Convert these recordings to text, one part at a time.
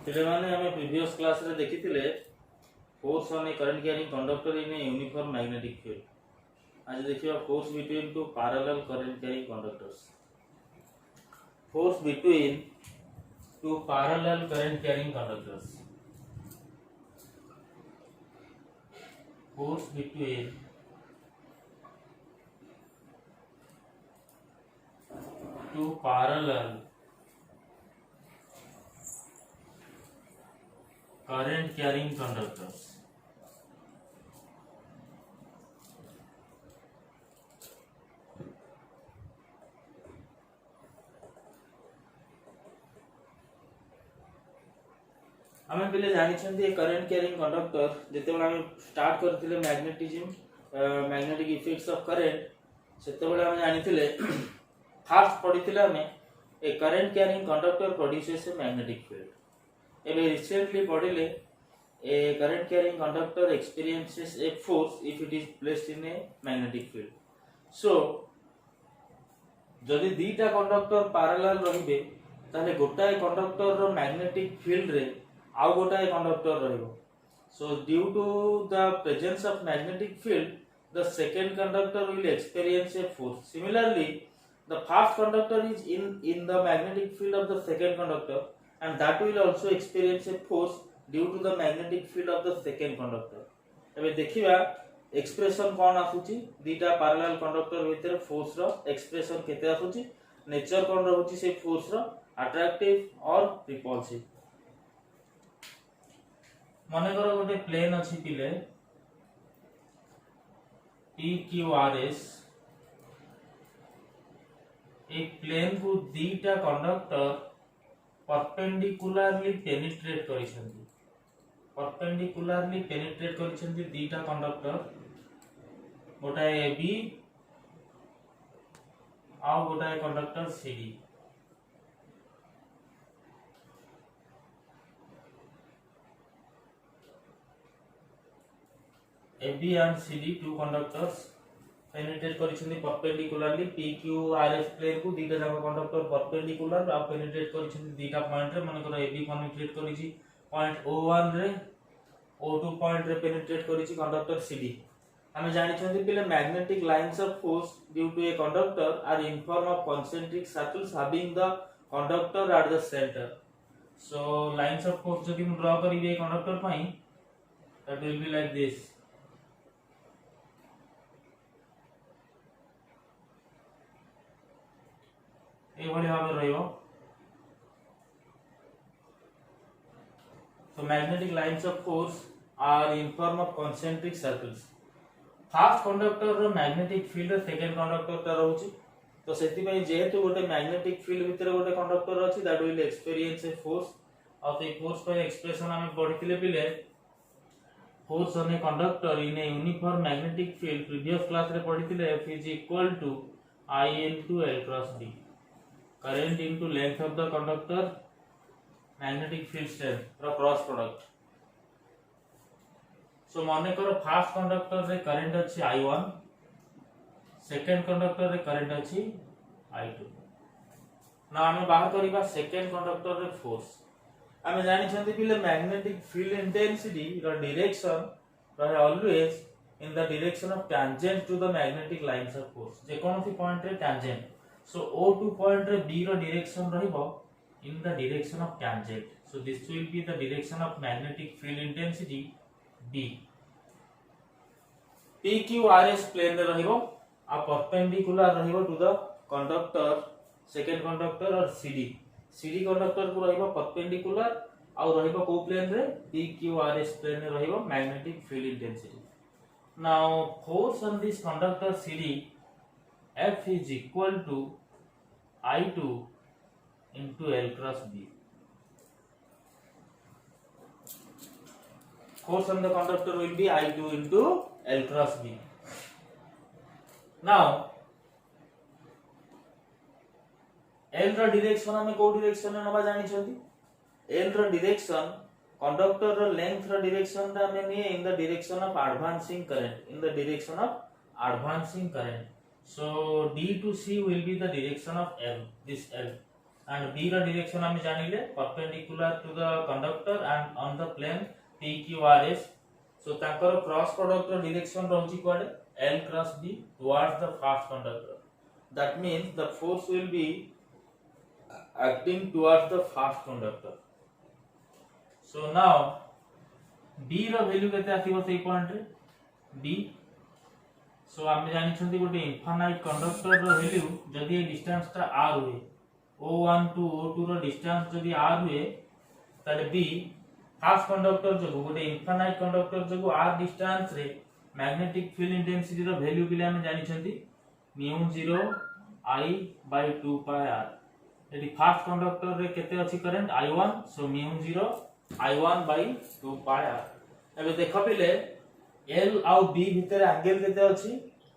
ପିଲାମାନେ ଆମେ ପ୍ରିଭିୟସ୍ କ୍ଲାସରେ ଦେଖିଥିଲେ force on a current carrying conductor in a uniform magnetic field. आज देखिए force between two parallel current carrying conductors. Force between two parallel current carrying conductors. Force between two parallel current carrying conductors. आमे पहले जानिछंती current carrying conductor जेतेबेले आमे start करथिले magnetic effects of current सेतेबेले आमे जानिथिले फर्स्ट पढिथिले आमे a current carrying conductor produces a magnetic field एबे रिसेंटली पढिले a current carrying conductor experiences a force if it is placed in a magnetic field so जदि दीटा कंडक्टर पैरेलल रहिबे ताले गोटाए कंडक्टर रो मैग्नेटिक फील्ड रे आउ गोटाए कंडक्टर रहिबो so due to the presence of magnetic field the second conductor will experience a force similarly the first conductor is in the magnetic field of the second conductor and that will also experience a force due to the magnetic field of the second conductor एबे देखिबा expression कोन आसुची दीटा parallel conductor भीतर force रो expression केते आसुची nature कोन रहउची से force रो attractive और repulsive मने करो गोटे प्लेन अछि पिले PQRS एक प्लेन को दीटा कंडक्टर परपेंडिकुलरली पेनिट्रेट करिसेंती दीटा कंडक्टर गोटाए AB आ गोटाए conductor CD AB and CD two conductors penetrate करिसेंती परपेंडिकुलरली PQRS प्लेन को दीटा जाक कंडक्टर परपेंडिकुलर आ पेनिट्रेट करिसेंती दीटा पॉइंट रे माने करो AB पेनिट्रेट करिछि पॉइंट O1 रे O2 पॉइंट रे पेनिट्रेट करिछि कंडक्टर CD हमें जानिछंती पिले magnetic lines of force due to a conductor are in form of concentric circles having the conductor at the center so lines of force जदि हम draw करिवे conductor पई that will be like this एभली भाव रहिबो so magnetic lines of force are in form of concentric circles first conductor रो magnetic field second conductor ता रहउची तो सेति पई जेहेतु गोटे मैग्नेटिक फील्ड भीतर गोटे कंडक्टर अछि that will experience a force और ए फोर्स पई एक्सप्रेशन हमें पढिथिले पिले force on a conductor in a uniform magnetic field previous class रे पढिथिले F is equal to I into L cross B current into length of the conductor magnetic field strength or cross product so माने करो first conductor रे current अछि I1 second conductor रे current अछि I2 ना हम बाहर करिबा सेकंड कंडक्टर रे फोर्स हम जानि छथि कि मैग्नेटिक फील्ड इंटेंसिटी रो डायरेक्शन रहे always in the direction of tangent to the magnetic lines of force जे कोनोसी पॉइंट रे टेंजेंट so O2 point रे B रो डायरेक्शन रहिबो in the direction of tangent so this will be the direction of magnetic field intensity B PQRS plane रे रहिबो आ परपेंडिकुलर रहिबो to the conductor second conductor और CD कंडक्टर को रहिबो परपेंडिकुलर आ रहिबो को प्लेन रे PQRS प्लेन रे रहिबो magnetic field intensity now force on this conductor CD F is equal to I2 into L cross B. Force on the conductor will be I2 into L cross B. Now, L row direction हमें को direction में नबा जानि छथि L रो direction conductor रो length रो direction रा हमें निये इन the direction of advancing current So D to C will be the direction of L, this L. and B ର direction ଆମେ ଜାଣିଲେ perpendicular to the conductor and on the plane PQRS. So ତାଙ୍କର cross product ର direction ରହୁଛି କୁଆଡେ L cross B towards the fast conductor. That means the force will be acting towards the fast conductor. So now B ର value केते आसीबो सेई point रे B. So आमे जानिछंती गोटे इनफाइनाइट कंडक्टर रो वैल्यू जदी ए डिस्टेंस ता r हुए O1 टू O2 रो डिस्टेंस जदी r हुए ताले B फास्ट कंडक्टर जो गोटे इनफाइनाइट कंडक्टर जो r डिस्टेंस रे मैग्नेटिक फील्ड इंटेंसिटी रो वैल्यू बिले आमे जानिछंती μ0 I by 2 pi r. यदि फास्ट कंडक्टर रे केते अछि करंट I1 सो μ0 I1 by 2 pi r. एबे देखो पिले L आउ B भितर एंगल केते अछि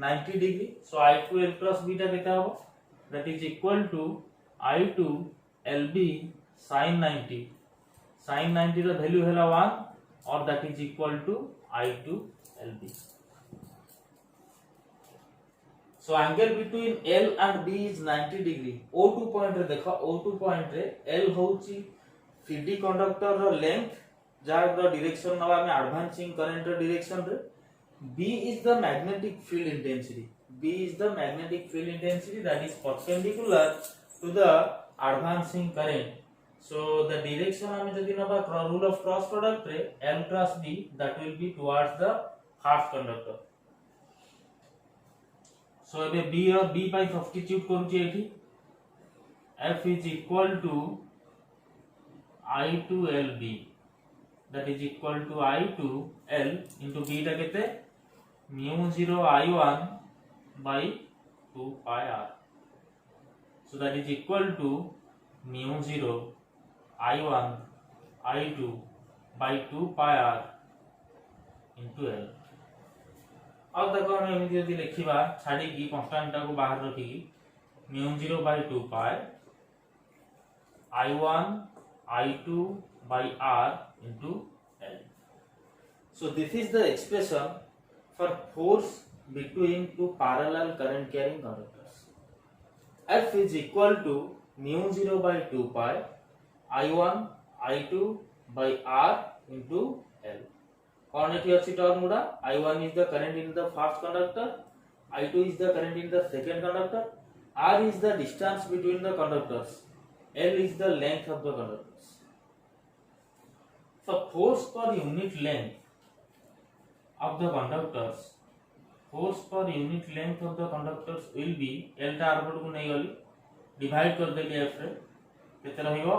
90 degree. So I2 L plus B टा केते हबो that is equal to I2 LB sin 90. sin 90 रो वैल्यू हैला 1 और that is equal to I2 LB. So angle between L and B is 90 degree. O2 point रे देखो O2 point रे L होची CD conductor रो length जार the direction नवा में एडवांसिंग करंट रो डायरेक्शन रे. B is the magnetic field intensity. B is the magnetic field intensity that is perpendicular to the advancing current. So the direction हमें जदी नबा rule of cross product रे L cross B that will be towards the fast conductor. So एबे B और B by substitute करूची एठी F is equal to I2 LB that is equal to I2 L into B टा केते μ0 I1 by 2 pi r. So that is equal to μ0 I1 I2 by 2 pi r into L. अब देखो हम एमिति यदि लिखिबा छाडी की कांस्टेंट टा को बाहर रखी μ0 by 2 pi I1 I2 by r into L. So this is the expression for force between two parallel current carrying conductors. F is equal to μ0 by 2 pi I1 I2 by r into L. कौन एठी अछि term गुडा I1 is the current in the first conductor, I2 is the current in the second conductor, r is the distance between the conductors, L is the length of the conductors. So force per unit length of the conductors, force per unit length of the conductors will be L टा r को नै गली divide कर देली F रे केते रहिबो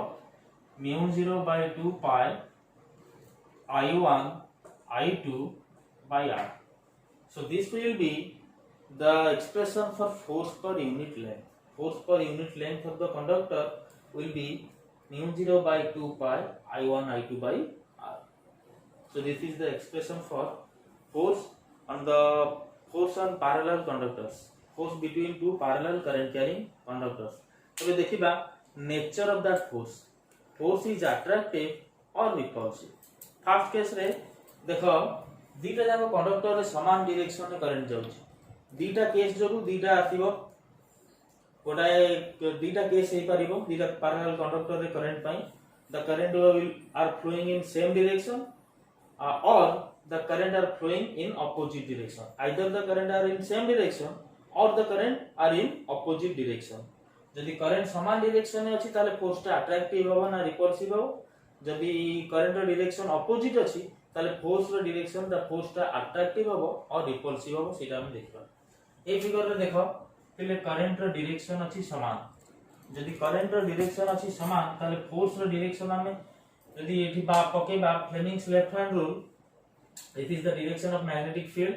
μ0 by 2 pi I1 I2 by r. So this will be the expression for force per unit length. Force per unit length of the conductor will be μ0 by 2 pi I1 I2 by r. So this is the expression for force on parallel conductors, force between two parallel current carrying conductors. तो देखिबा nature of that force. Force is attractive or repulsive. First case रे देखो दीटा जाको conductor रे समान direction रे current जाउची दीटा केस जोगु दीटा आसीबो गोटाए दीटा केस हे परिबो दीटा पैरेलल कंडक्टर रे करंट पई the current will are flowing in same direction or the current are flowing in opposite direction. Either the current are in same direction or the current are in opposite direction. जदि current समान direction में अछि ताले force टा attractive होबो ना repulsive होबो. जदि करंट रो डायरेक्शन ऑपोजिट अछि ताले फोर्स रो डायरेक्शन द फोर्स टा अट्रैक्टिव होबो और रिपल्सिव होबो सेटा हम देखबा. ए फिगर रे देखो पहिले करंट रो डायरेक्शन अछि समान. जदि करंट रो डायरेक्शन अछि समान ताले फोर्स रो डायरेक्शन हमें यदि एठी बा पकेबा Fleming's left hand rule. This is the direction of magnetic field,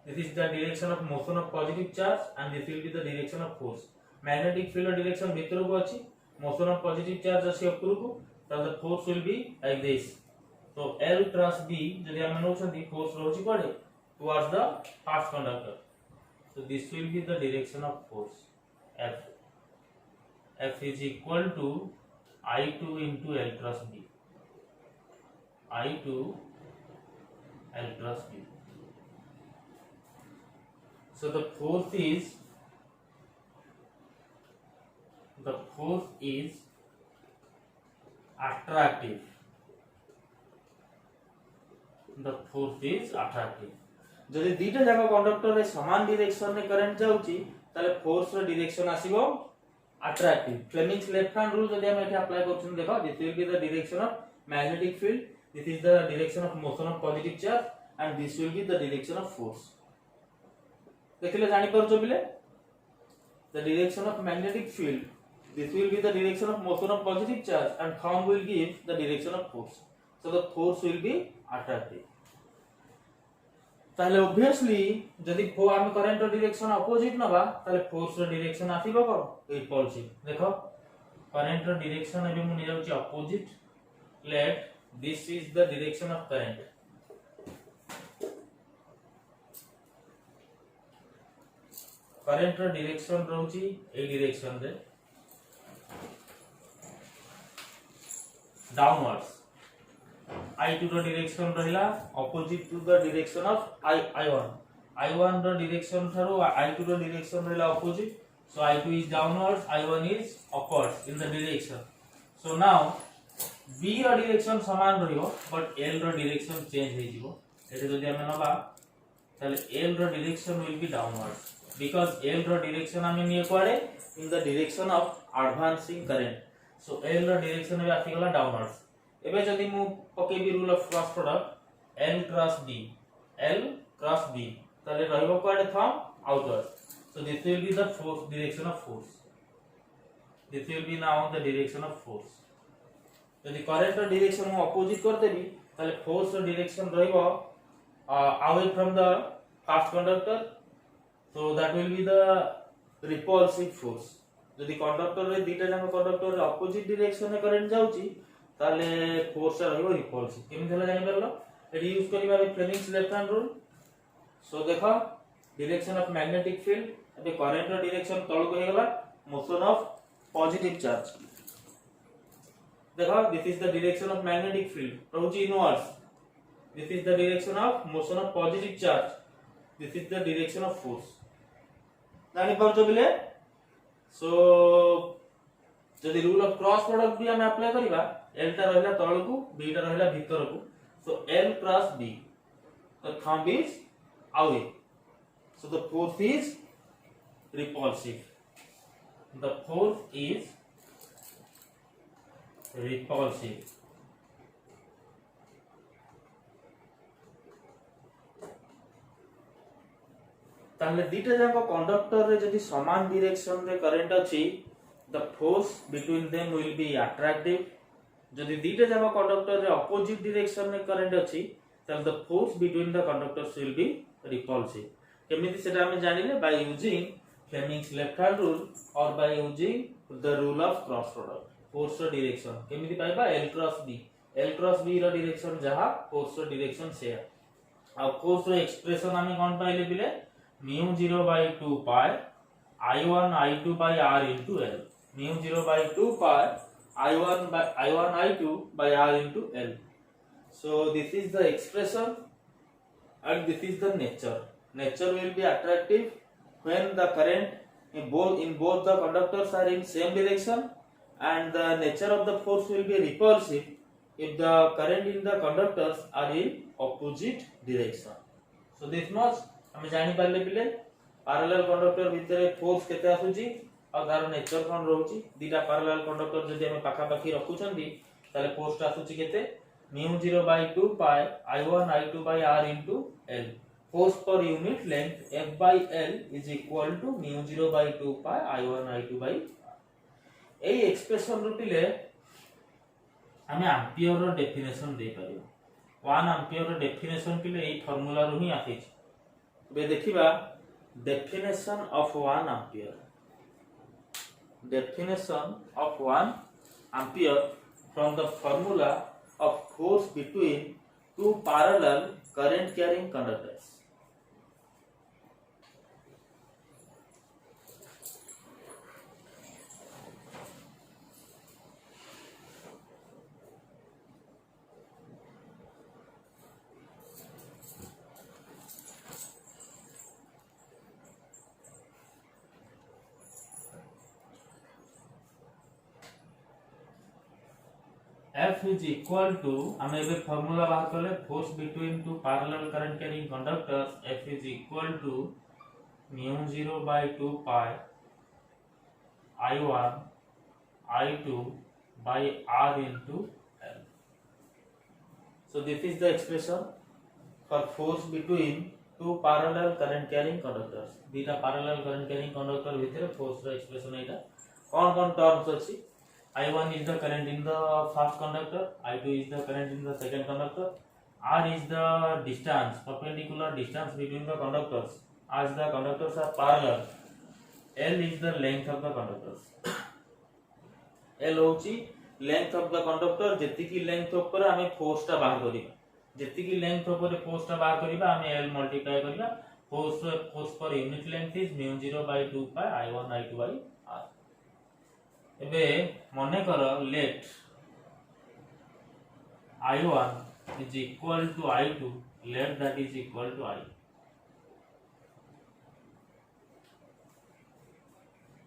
this is the direction of motion of positive charge and this will be the direction of force. Magnetic field direction भितर को अछि, motion of positive charge अछि ऊपर को, so the force will be like this. So L cross B जदि हम नोछंती force रोछि पड़े towards the fast conductor. So this will be the direction of force F. F is equal to I2 into L cross B. I2 L cross B. So the force is the force is attractive. The force is attractive. যদি দুইটা জায়গা কন্ডক্টরে সমান ডিরেকশনে current যাଉଛି তাহলে force র direction আসিব attractive. Fleming's left hand rule যদি আমি এখানে অ্যাপ্লাই করছি দেখো, this will be the direction of magnetic field, this is the direction of motion of positive charge and this will be the direction of force. ଦେଖିଲେ ଜାଣି ପାରୁଛ ବିଲେ, the direction of magnetic field, this will be the direction of motion of positive charge and thumb will give the direction of force, so the force will be attractive. তাহলে obviously যদি আমি কারেন্টর direction opposite নবা তাহলে ফোর্সর direction আসিব কোন রিপলসিভ। দেখো কারেন্টর direction ଏବେ ମୁଁ ନେଇ যাଉଛି opposite, let this is the direction of current, কারেন্টর ডিরেকশন রହୁଛି এই ডিরেকশন রে ডাউনওয়ার্ডস, I2 ର direction ରହିଲା opposite to the direction of I1, I1 ର direction ଠାରୁ I2 ର direction ରହିଲା opposite, so I2 is downwards, I1 is upwards in the direction. So now B ର direction ସମାନ ରହିବ but L ର direction change ହେଇଯିବ। ଏଠି ଯଦି ଆମେ ନବା ତାହେଲେ L ର direction will be downwards because L ର direction ଆମେ নিয়ে କୁଆଡେ in the direction of advancing current, so L ର direction ଏବେ ଆସିଗଲା downwards। ଏବେ ଯଦି ମୁଁ ପକେଇବି rule of cross product L cross B, L cross B ତାହେଲେ ରହିବ କୁଆଡେ thumb outward, so this will be the force direction of force, this will be now the direction of force। যদি current ର direction ମୁଁ opposite କରିଦେବି ତାହେଲେ force ର direction ରହିବ away from the fast conductor, so that will be the repulsive force। যদি conductor রে দুইটা যাক কন্ডক্টর রে opposite direction রে current যাଉଛି তাহলে ফোর্স টা ରହିବ রিপলসিভ। কেমন হলো জানি পারলো, এটি ইউজ করিবা Fleming's left hand rule. So দেখো ডিরেকশন অফ ম্যাগনেটিক ফিল্ড, ଏବେ কারেন্ট ର ডিরেকশন তଳକୁ ହେଇଗଲା মোশন অফ পজিটিভ চার্জ। দেখো this is the direction of magnetic field রହୁଛି inwards, this is the direction of motion of positive charge, this is the direction of force. জানি পারছো বিলে। So যদি রুল অফ ক্রস প্রোডক্ট भी ଆମେ apply करिबा, L टा रहला तळकू, B टा रहला भितरकू, so L cross B, the thumb is away, so the force is repulsive, the force is repulsive। তাহলে দুইটা যাক কন্ডক্টর রে যদি সমান ডিরেকশন রে কারেন্ট আছে, the force between them will be attractive। যদি দুইটা যাক কন্ডক্টর রে অপোজিট ডিরেকশন রে কারেন্ট আছে তাহলে the force between the conductors will be repulsive। কেমিতি সেটা আমি জানিলে by using Fleming's left hand rule or by using the rule of cross product। force ର direction কেমিতি পাইবা L cross B, L cross B ର direction যাহা force ର direction সেয়া। আর force ର এক্সপ্রেশন আমি কোন পাইলে বিলে mu 0 by 2 pi I1 I2 by R into L, mu 0 by 2 pi I1 I2 by R into L। So this is the expression and this is the nature। Nature will be attractive when the current in both the conductors are in same direction, and the nature of the force will be repulsive if the current in the conductors are in opposite direction। So this much ଆମେ ଜାଣି ପାରିଲେ ପିଲେ parallel conductor ଭିତରେ force କେତେ ଆସୁଛି ଆଉ ତାର nature କଣ ରହୁଛି। ଦିଟା parallel conductor ଯଦି ଆମେ ପାଖା ପାଖି ରଖୁଛନ୍ତି ତାହେଲେ force ଟା ଆସୁଛି କେତେ mu 0 by 2 pi I1 I2 by R into L। force per unit length F by L is equal to mu 0 by 2 pi I1 I2 by R। এই এক্সপ্রেশন ରୁ ପିଲେ ଆମେ ଆମ୍পিୟର ର ଡେଫିନେସନ ଦେଇ ପାରିବା। 1 ଆମ୍पिୟର ର ଡେଫିନେସନ ପିଲେ ଏଇ ଫର୍ମୁଲା ରୁ ହିଁ ଆସିଛି। ଏବେ ଦେଖିବା definition of 1 ampere, definition of 1 ampere from the formula of force between two parallel current carrying conductors। F is equal to हम एबे फार्मूला बाहर करले force between two parallel current carrying conductors F is equal to mu 0 by 2 pi I1 I2 by R into L. So this is the expression for force between two parallel current carrying conductors. दीटा parallel current carrying conductor भितर force रो expression एटा कौन terms अछि. I1 is the current in the first conductor, I2 is the current in the second conductor, R is the distance, perpendicular distance between the conductors as the conductors are parallel, L is the length of the conductors. L होची length of the conductor, जेतिकी length ऊपर हमें force टा बाहर करिबा, जेतिकी length ऊपर force टा बाहर करिबा हमें L multiply करिबा, force per unit length is mu 0 by 2 pi I1 I2 by R. एबे मने करो let I1 is equal to I2, let that is equal to I.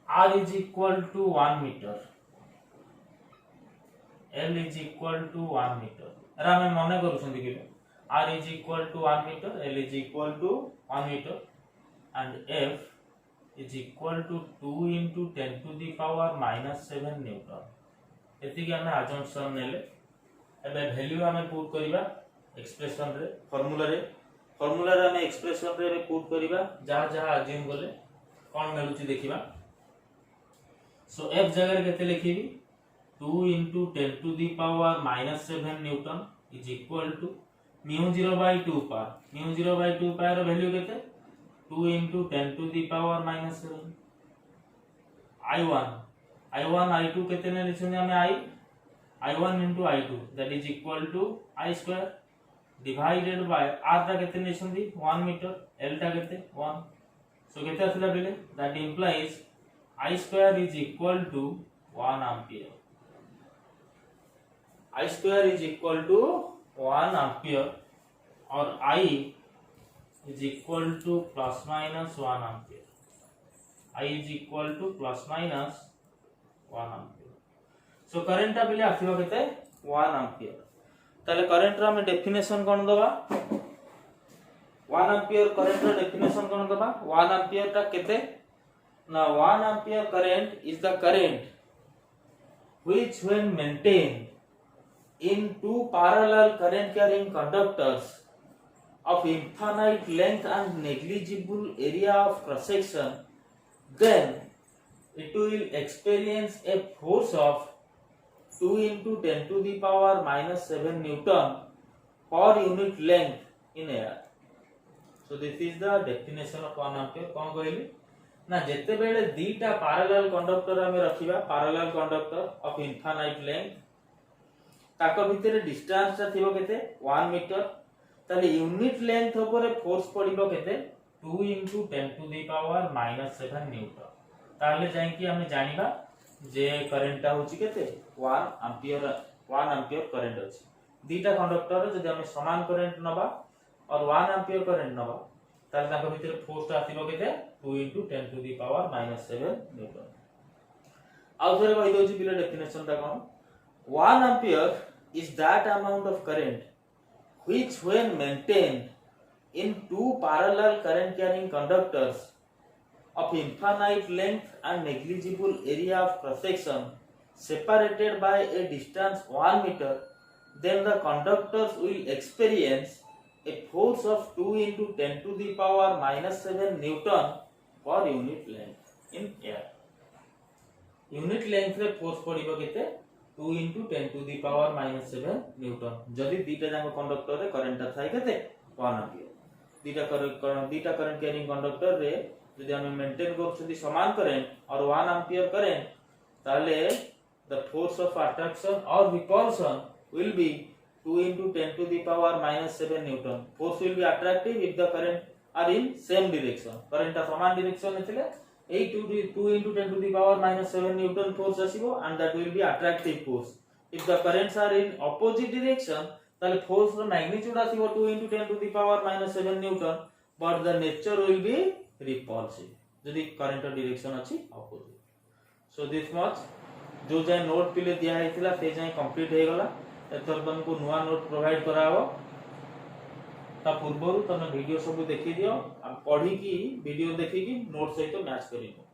R is equal to 1 meter, L is equal to 1 meter. अरे हमें मने करू छंदी कि R is equal to 1 meter, L is equal to 1 meter and F is equal to 2 into 10 to the power minus 7 Newton. एतिकी हमें assumption नेले एबे value हमें put करिबा एक्सप्रेशन रे फार्मूला रे हमें एक्सप्रेशन रे पुट करिबा जहा जहा अज्यूम गले कोन मिलुची देखिबा. सो F जगह केते लिखिबी 2 into 10 to the power minus 7 Newton is equal to mu 0 by 2 pi. mu 0 by 2 pi row value केते 2 into 10 to the power minus 7. I1 I2 केते ने लिखने हमें I1 into I2 that is equal to I square divided by R टा केते लिखने 1 meter, L टा केते 1. So केते आसला बेले that implies I square is equal to 1 ampere. I square is equal to 1 ampere और I is equal to plus minus 1 ampere. I is equal to plus minus 1 ampere. So current टा बेले आसीबा केते 1 ampere. ताले current रा में definition कोन दबा 1 ampere current रा definition कोन दबा 1 ampere टा केते ना 1 ampere current is the current which when maintained in two parallel current carrying conductors of infinite length and negligible area of cross section, then it will experience a force of 2 into 10 to the power minus 7 Newton per unit length in air. So this is the definition of 1 ampere. कौन कहली ना जेते बेले दीटा parallel conductor हमें रखिबा parallel conductor of infinite length ताको भितरे distance ता थिबो केते 1 meter ताले यूनिट लेंथ ऊपर फोर्स पड़िबो केते 2 into 10 to the power minus 7 Newton. ताले जाय कि हमें जानिबा जे करंट ता होची केते 1 एंपियर करंट अछि. दीटा कंडक्टर रे जदि हमें समान करंट नबा और 1 एंपियर करंट नबा ताले ताको भितरे फोर्स ता आसीबो केते 2 into 10 to the power minus 7 Newton. आउ थरे कहि दोछि बिले डेफिनेशन ता कोन 1 ampere is that amount of current which when maintained in two parallel current carrying conductors of infinite length and negligible area of cross section separated by a distance 1 meter, then the conductors will experience a force of 2 into 10 to the power minus 7 Newton per unit length in air. Unit length रे force पड़िबो केते 2 into 10 to the power minus 7 Newton. जदि दीटा जांको conductor रे current Thai केते 1 ampere. दीटा current carrying conductor रे जदि हम maintain करछथि समान current और 1 एंपियर करंट ताले the force of attraction or repulsion will be 2 into 10 to the power minus 7 Newton. Force will be attractive if the current are in same direction. Current समान direction एथिले 2 into 10 to the power minus 7 Newton force asibo and that will be attractive force. If the currents are in opposite direction, then force the magnitude asibo 2 into 10 to the power minus 7 Newton, but the nature will be repulsive. Jodi current direction achi opposite. So this much जो जाए note पिले दिया है से जाए complete हो गला एथर तुमको नुआ नोट प्रोवाइड कराबो ता पूर्व तुम वीडियो सब देखी दियो पढ़ी की वीडियो देखी की नोट सहित मैच करियो